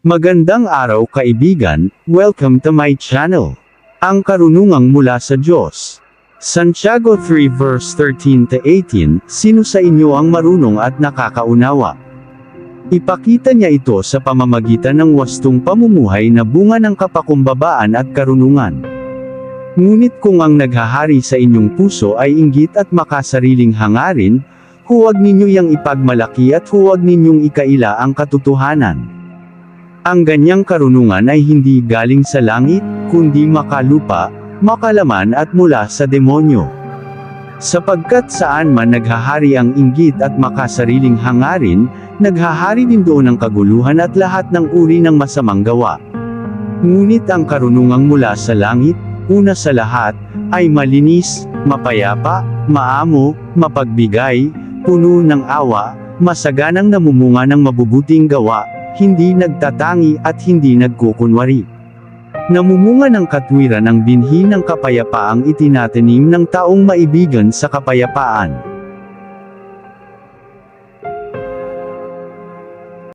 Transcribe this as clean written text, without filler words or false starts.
Magandang araw kaibigan, welcome to my channel. Ang karunungang mula sa Diyos. Santiago 3 verse 13 to 18, sino sa inyo ang marunong at nakakaunawa? Ipakita niya ito sa pamamagitan ng wastong pamumuhay na bunga ng kapakumbabaan at karunungan. Ngunit kung ang naghahari sa inyong puso ay inggit at makasariling hangarin, huwag ninyo yang ipagmalaki at huwag ninyong ikaila ang katotohanan. Ang ganyang karunungan ay hindi galing sa langit, kundi makalupa, makalaman at mula sa demonyo. Sapagkat saan man naghahari ang inggit at makasariling hangarin, naghahari din doon ang kaguluhan at lahat ng uri ng masamang gawa. Ngunit ang karunungang mula sa langit, una sa lahat, ay malinis, mapayapa, maamo, mapagbigay, puno ng awa, masaganang namumunga ng mabubuting gawa, hindi nagtatangi at hindi nagkukunwari. Namumunga ng katwiran ang binhi ng kapayapaang itinatanim ng taong maibigan sa kapayapaan.